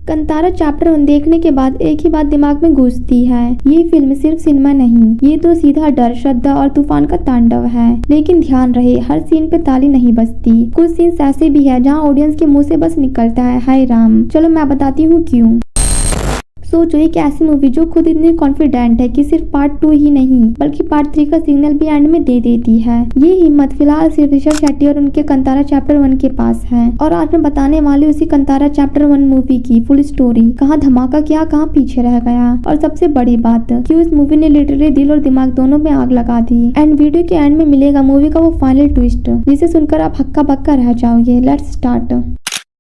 Kantara chapter 1 देखने के बाद एक ही बात दिमाग में गूंजती है, ये फिल्म सिर्फ सिनेमा नहीं, ये तो सीधा डर, श्रद्धा और तूफान का तांडव है। लेकिन ध्यान रहे, हर सीन पे ताली नहीं बजती। कुछ सीन्स ऐसे भी है जहाँ ऑडियंस के मुंह से बस निकलता है, हाय राम। चलो मैं बताती हूँ क्यों। सोचो, एक ऐसी मूवी जो खुद इतनी कॉन्फिडेंट है कि सिर्फ पार्ट 2 ही नहीं बल्कि पार्ट 3 का सिग्नल भी एंड में दे देती है। ये हिम्मत फिलहाल सिर्फ ऋषभ शेट्टी और उनके कंतारा चैप्टर 1 के पास है। और आज मैं बताने वाली उसी कंतारा चैप्टर 1 मूवी की फुल स्टोरी, कहाँ धमाका किया, कहाँ पीछे रह गया, और सबसे बड़ी बात क्यों इस मूवी ने लिटरली दिल और दिमाग दोनों में आग लगा दी। एंड वीडियो के एंड में मिलेगा मूवी का वो फाइनल ट्विस्ट जिसे सुनकर आप हक्का बक्का रह जाओगे। Let's start.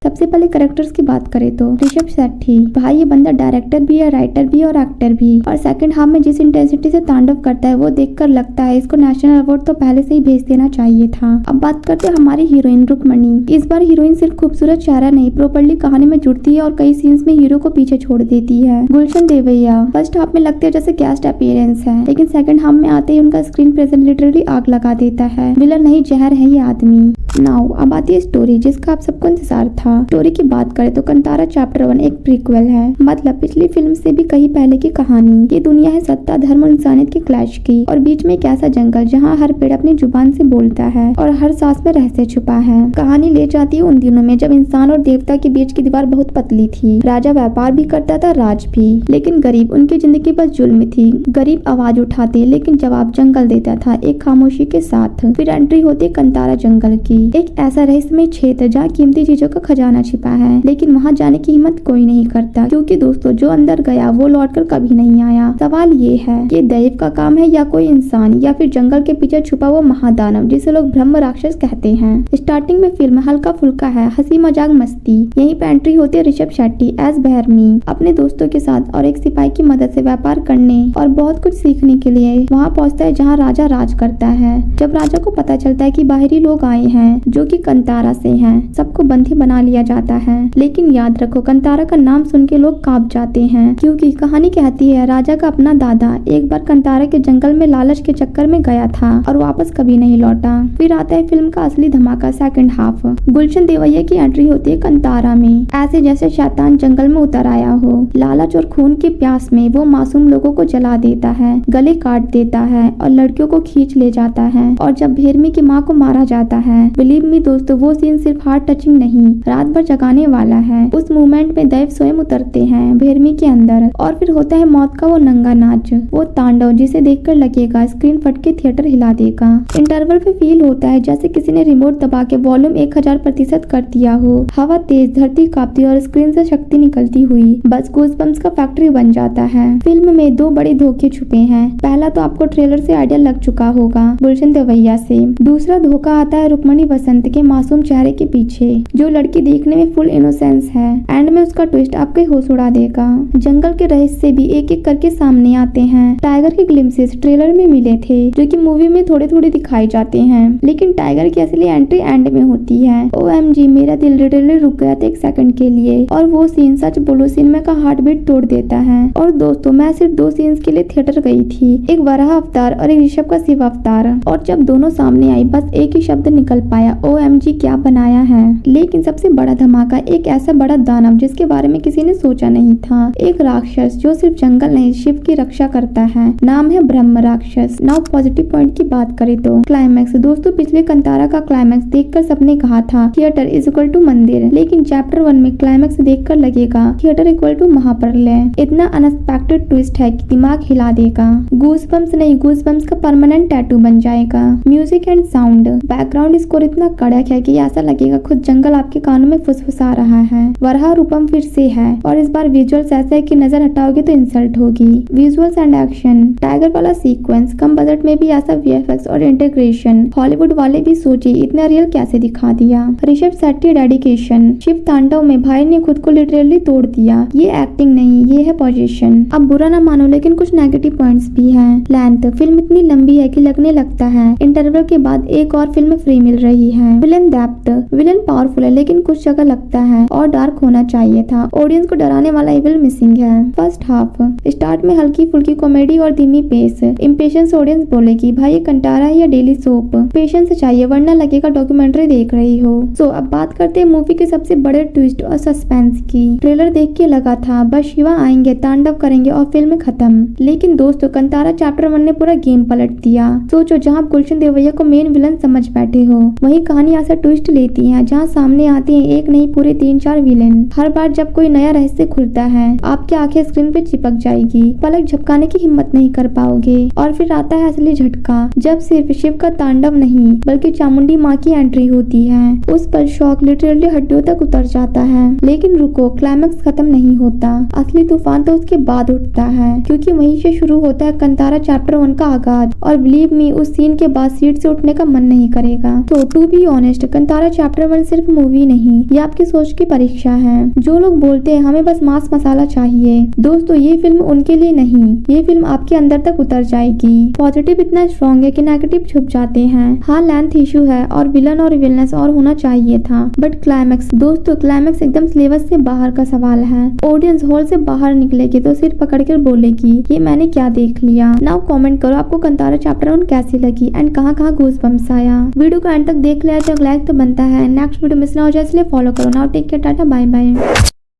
सबसे पहले कैरेक्टर्स की बात करें तो ऋषभ शेट्टी, भाई ये बंदा डायरेक्टर भी है, राइटर भी और एक्टर भी। और सेकंड हाफ में जिस इंटेंसिटी से तांडव करता है वो देखकर लगता है इसको नेशनल अवार्ड तो पहले से ही भेज देना चाहिए था। अब बात करते हैं हमारी हीरोइन रुक्मणी। इस बार हीरोइन सिर्फ खूबसूरत चेहरा नहीं, प्रॉपर्ली कहानी में जुड़ती है और कई सीन्स में हीरो को पीछे छोड़ देती है। गुलशन देवैया फर्स्ट हाफ में लगते हैं जैसे गेस्ट अपीयरेंस है, लेकिन सेकंड हाफ में आते ही उनका स्क्रीन प्रेजेंस लिटरली आग लगा देता है। विलन नहीं, जहर है ये आदमी। नाउ अब आती है स्टोरी जिसका आप सबको इंतजार था। स्टोरी की बात करें तो कंतारा चैप्टर 1 एक प्रीक्वल है, मतलब पिछली फिल्म से भी कहीं पहले की कहानी। ये दुनिया है सत्ता, धर्म और इंसानियत के क्लैश की, और बीच में एक ऐसा जंगल जहाँ हर पेड़ अपनी जुबान से बोलता है और हर सांस में रहस्य छुपा है। कहानी ले जाती है उन दिनों में जब इंसान और देवता के बीच की दीवार बहुत पतली थी। राजा व्यापार भी करता था, राज भी, लेकिन गरीब उनकी जिंदगी बस जुल्म थी। गरीब आवाज उठाते लेकिन जवाब जंगल देता था, एक खामोशी के साथ। फिर एंट्री होती कंतारा जंगल की, एक ऐसा रहस्यमय क्षेत्र जहाँ कीमती चीजों का खजाना छिपा है, लेकिन वहाँ जाने की हिम्मत कोई नहीं करता, क्योंकि दोस्तों जो अंदर गया वो लौटकर कभी नहीं आया। सवाल ये है कि दैव का काम है या कोई इंसान, या फिर जंगल के पीछे छुपा वो महादानव जिसे लोग ब्रह्म राक्षस कहते हैं। स्टार्टिंग में फिल्म हल्का फुल्का है, हंसी मजाक मस्ती। यहीं पे एंट्री होती है ऋषभ शेट्टी एज बहरमी अपने दोस्तों के साथ और एक सिपाही की मदद से व्यापार करने और बहुत कुछ सीखने के लिए वहाँ पहुँचता है जहाँ राजा राज करता है। जब राजा को पता चलता है कि बाहरी लोग आए हैं जो कि कंतारा से हैं, सबको बंदी बना लिया जाता है। लेकिन याद रखो, कंतारा का नाम सुन के लोग कांप जाते हैं, क्योंकि कहानी कहती है राजा का अपना दादा एक बार कंतारा के जंगल में लालच के चक्कर में गया था और वापस कभी नहीं लौटा। फिर आता है फिल्म का असली धमाका, सेकंड हाफ। गुलशन देवैया की एंट्री होती है कंतारा में, ऐसे जैसे शैतान जंगल में उतर आया हो। लालच और खून की प्यास में वो मासूम लोगों को जला देता है, गले काट देता है और लड़कियों को खींच ले जाता है। और जब भेरमी की माँ को मारा जाता है, बिलीव मी दोस्तों, वो सीन सिर्फ हार्ट टचिंग नहीं, रात भर जगाने वाला है। उस मोमेंट में दैव स्वयं उतरते हैं भेरमी के अंदर, और फिर होता है मौत का वो नंगा नाच, वो तांडव जिसे देखकर लगेगा स्क्रीन फट के थिएटर हिला देगा। इंटरवल पे फील होता है जैसे किसी ने रिमोट दबा के वॉल्यूम 1000% कर दिया हो। हवा तेज, धरती कांपती और स्क्रीन से शक्ति निकलती हुई बस गूज़बम्प्स का फैक्ट्री बन जाता है। फिल्म में 2 बड़े धोखे छुपे हैं। पहला तो आपको ट्रेलर से आइडिया लग चुका होगा, गुलशन देवैया से। दूसरा धोखा आता है रुक्मणी वसंत के मासूम चेहरे के पीछे, जो लड़की देखने में फुल इनोसेंस है। एंड में उसका ट्विस्ट आपके होश उड़ा देगा। जंगल के रहस्य भी एक एक करके सामने आते हैं। टाइगर के ग्लिम्सेस ट्रेलर में मिले थे, जो कि मूवी में थोड़े थोड़े दिखाई जाते हैं, लेकिन टाइगर की असली एंट्री एंड में होती है। OMG, मेरा दिल लिटरली रुक गया था एक सेकंड के लिए, और वो सीन सच बोलो सिनेमा का हार्ट बीट तोड़ देता है। और दोस्तों, मैं सिर्फ 2 सीन्स के लिए थिएटर गई थी, एक वराह अवतार और एक ऋषभ का शिव अवतार, और जब दोनों सामने आई बस एक ही शब्द निकल पाया, OMG क्या बनाया है। लेकिन सबसे बड़ा धमाका, एक ऐसा बड़ा दानव जिसके बारे में किसी ने सोचा नहीं था, एक राक्षस जो सिर्फ जंगल नहीं शिव की रक्षा करता है। नाम है ब्रह्म राक्षस। नाउ पॉजिटिव पॉइंट की बात करें तो क्लाइमैक्स। दोस्तों, पिछले कंतारा का क्लाइमैक्स देखकर सबने कहा था थिएटर इज इक्वल टू मंदिर, लेकिन चैप्टर 1 में क्लाइमैक्स देखकर लगेगा थिएटर इक्वल टू महाप्रलय। इतना अनएक्सपेक्टेड ट्विस्ट है कि दिमाग हिला देगा। गूज़बम्प्स नहीं, गूज़बम्प्स का परमानेंट टैटू बन जाएगा। Music and sound, background score इतना कड़क है कि ऐसा लगेगा खुद जंगल आपके कानों में फुसफुसा रहा है। वराह रूपम फिर से है, और इस बार विजुअल्स ऐसे है कि नजर हटाओगे तो इंसल्ट होगी। विजुअल्स एंड एक्शन, टाइगर वाला सीक्वेंस, कम बजट में भी ऐसा VFX और इंटीग्रेशन हॉलीवुड वाले भी सोचे इतना रियल कैसे दिखा दिया। ऋषभ शेट्टी डेडिकेशन, शिव तांडव में भाई ने खुद को लिटरली तोड़ दिया। ये एक्टिंग नहीं, ये है पोजीशन। अब बुरा ना मानो, लेकिन कुछ नेगेटिव पॉइंट्स भी हैं। लेंथ, फिल्म इतनी लंबी है कि लगने लगता है इंटरवल के बाद एक और फिल्म फ्री मिल रही है। विलन डेप्थ, विलन पावरफुल है लेकिन कुछ जगह लगता है और डार्क होना चाहिए था। ऑडियंस को डराने वाला एविल मिसिंग है। फर्स्ट हाफ स्टार्ट में हल्की फुल्की कॉमेडी और धीमी पेस। इम्पेशंस ऑडियंस बोलेगी भाई ये कंटारा है या डेली सोप। पेशेंस चाहिए वरना लगेगा डॉक्यूमेंट्री देख रही हो। सो अब बात करते हैं मूवी के सबसे बड़े ट्विस्ट और सस्पेंस की। ट्रेलर देख के लगा था बस शिवा आएंगे, तांडव करेंगे और फिल्म खत्म। लेकिन दोस्तों कंतारा चैप्टर 1 ने पूरा गेम पलट दिया। सोचो जहाँ गुलशन देवैया को मेन विलन समझ बैठे हो, वही कहानी ऐसा ट्विस्ट लेती है जहाँ सामने आते हैं एक नहीं पूरे 3-4 विलेन। हर बार जब कोई नया रहस्य खुलता है आपकी आंखें स्क्रीन पे चिपक जाएगी, पलक झपकाने की हिम्मत नहीं कर पाओगे। और फिर आता है असली झटका जब सिर्फ शिव का तांडव नहीं बल्कि चामुंडी माँ की एंट्री होती है। उस पर शॉक लिटरली हड्डियों तक उतर जाता है। लेकिन रुको, क्लाइमेक्स खत्म नहीं होता। असली तूफान तो उसके बाद उठता है, क्योंकि वहीं से शुरू होता है कंतारा चैप्टर 1 का आगाज। और बिलीव मी उस सीन के बाद सीट से उठने का मन नहीं करेगा। तो to be honest Kantara chapter 1 सिर्फ मूवी नहीं, ये आपकी सोच की परीक्षा है। जो लोग बोलते हैं हमें बस मांस मसाला चाहिए, दोस्तों ये फिल्म उनके लिए नहीं, ये फिल्म आपके अंदर तक उतर जाएगी। पॉजिटिव इतना स्ट्रॉन्ग है कि नेगेटिव छुप जाते हैं। हाँ लेंथ इशू है और विलन और विलनेस और होना चाहिए था, बट क्लाइमेक्स दोस्तों क्लाइमेक्स एकदम सिलेबस से बाहर का सवाल है। ऑडियंस हॉल से बाहर निकलेगी तो सिर पकड़कर बोलेगी ये मैंने क्या देख लिया। नाउ कमेंट करो आपको कंतारा चैप्टर 1 कैसी लगी एंड कहाँ गूज़बम्प्स आया। वीडियो को एंड तक देख लिया तो लाइक तो बनता है। नेक्स्ट वीडियो मिस ना हो जाए इसलिए फॉलो करो। Now take care, tata bye bye.